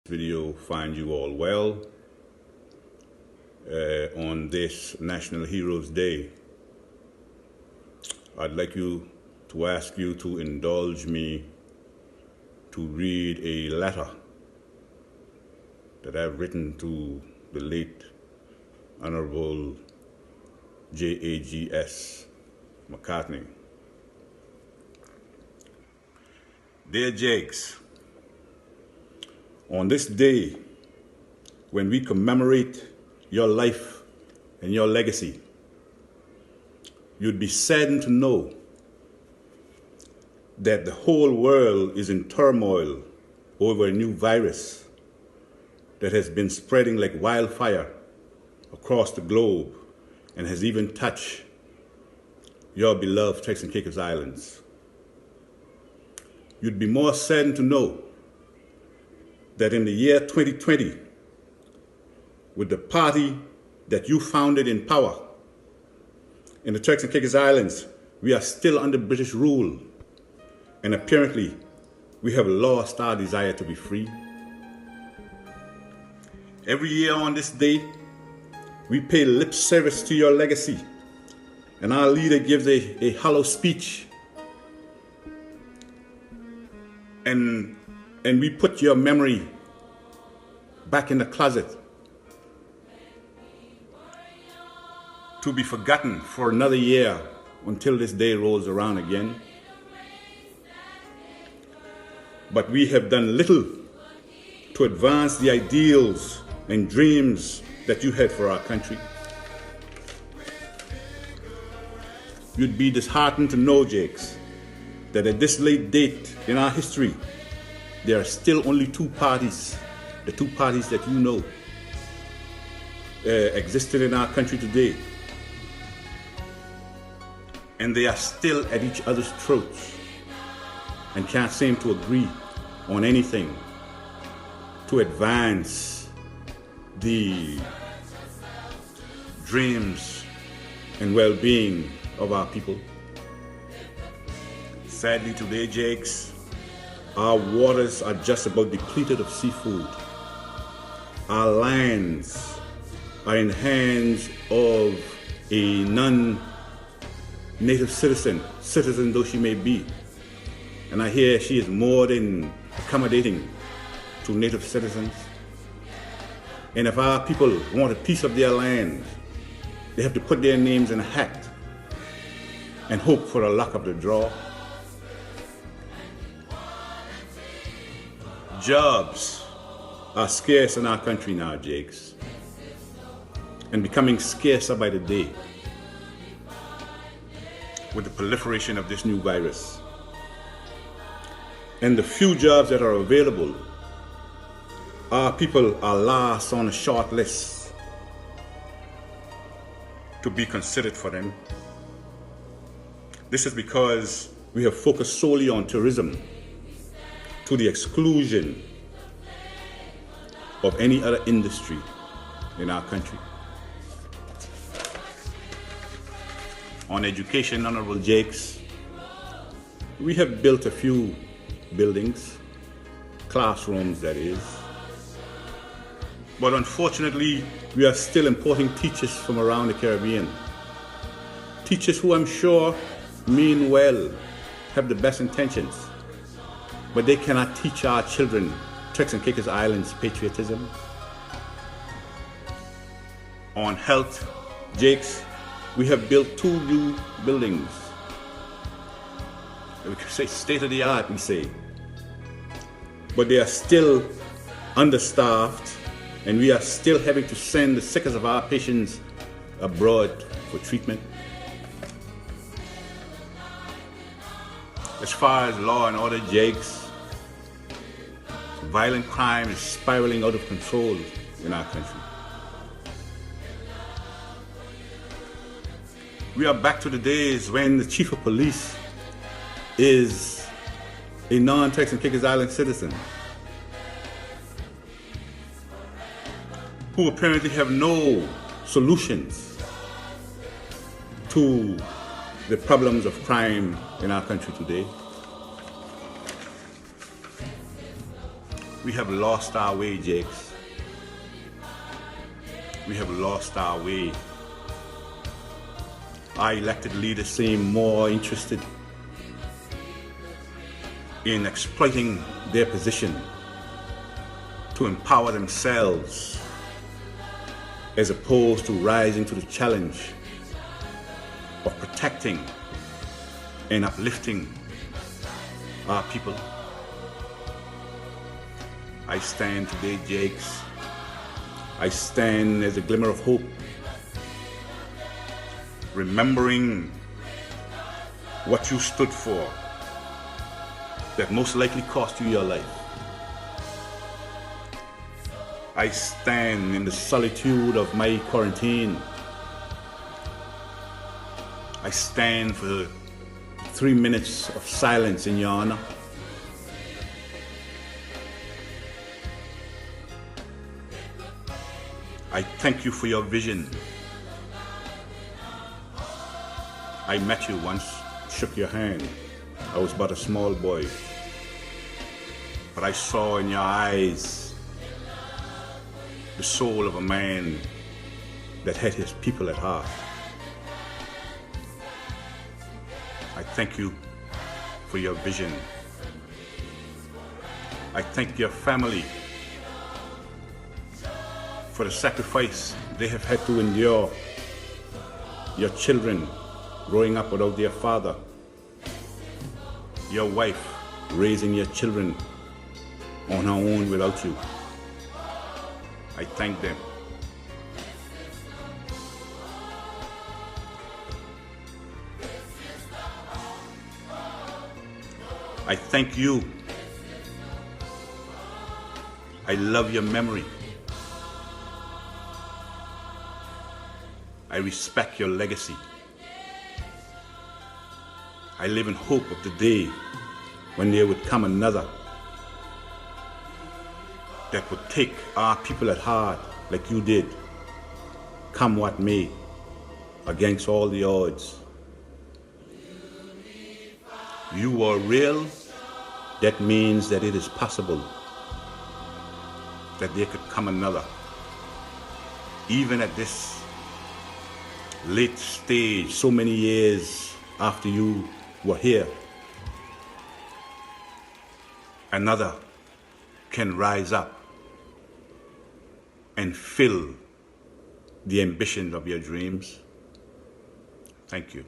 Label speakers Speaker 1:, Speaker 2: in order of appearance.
Speaker 1: Video find you all well on this National Heroes Day. I'd like to ask you to indulge me to read a letter that I've written to the late Honorable Jags McCartney. Dear Jags, on this day, when we commemorate your life and your legacy, you'd be saddened to know that the whole world is in turmoil over a new virus that has been spreading like wildfire across the globe and has even touched your beloved Turks and Caicos Islands. You'd be more saddened to know that in the year 2020, with the party that you founded in power in the Turks and Caicos Islands, we are still under British rule, and apparently we have lost our desire to be free. Every year on this day, we pay lip service to your legacy, and our leader gives a hollow speech, and we put your memory back in the closet to be forgotten for another year until this day rolls around again. But we have done little to advance the ideals and dreams that you had for our country. You'd be disheartened to know, Jags, that at this late date in our history, there are still only two parties, the two parties that you know existed in our country today. And they are still at each other's throats and can't seem to agree on anything to advance the dreams and well-being of our people. Sadly today, Jags, our waters are just about depleted of seafood. Our lands are in the hands of a non-native citizen though she may be. And I hear she is more than accommodating to native citizens. And if our people want a piece of their land, they have to put their names in a hat and hope for the luck of the draw. Jobs are scarce in our country now, Jags, and becoming scarcer by the day with the proliferation of this new virus. And the few jobs that are available, our people are last on a short list to be considered for them. This is because we have focused solely on tourism to the exclusion of any other industry in our country. On education, Honorable Jags, we have built a few buildings, classrooms that is, but unfortunately we are still importing teachers from around the Caribbean. Teachers who I'm sure mean well, have the best intentions, but they cannot teach our children Turks and Caicos Islands patriotism. On health, Jags, we have built 2 new buildings. We could say state of the art, we say. But they are still understaffed, and we are still having to send the sickest of our patients abroad for treatment. As far as law and order, Jags, violent crime is spiraling out of control in our country. We are back to the days when the chief of police is a non-Turks and Caicos Island citizen who apparently have no solutions to the problems of crime in our country today. We have lost our way, Jags. We have lost our way. Our elected leaders seem more interested in exploiting their position to empower themselves as opposed to rising to the challenge of protecting and uplifting our people. I stand today, Jags. I stand as a glimmer of hope, remembering what you stood for that most likely cost you your life. I stand in the solitude of my quarantine. I stand for 3 minutes of silence in your honor. I thank you for your vision. I met you once, shook your hand. I was but a small boy, but I saw in your eyes the soul of a man that had his people at heart. I thank you for your vision. I thank your family for the sacrifice they have had to endure. Your children growing up without their father. Your wife raising your children on her own without you. I thank them. I thank you. I love your memory. I respect your legacy. I live in hope of the day when there would come another that would take our people at heart like you did, come what may, against all the odds. You are real. That means that it is possible that there could come another, even at this late stage, so many years after you were here. Another can rise up and fill the ambition of your dreams. Thank you.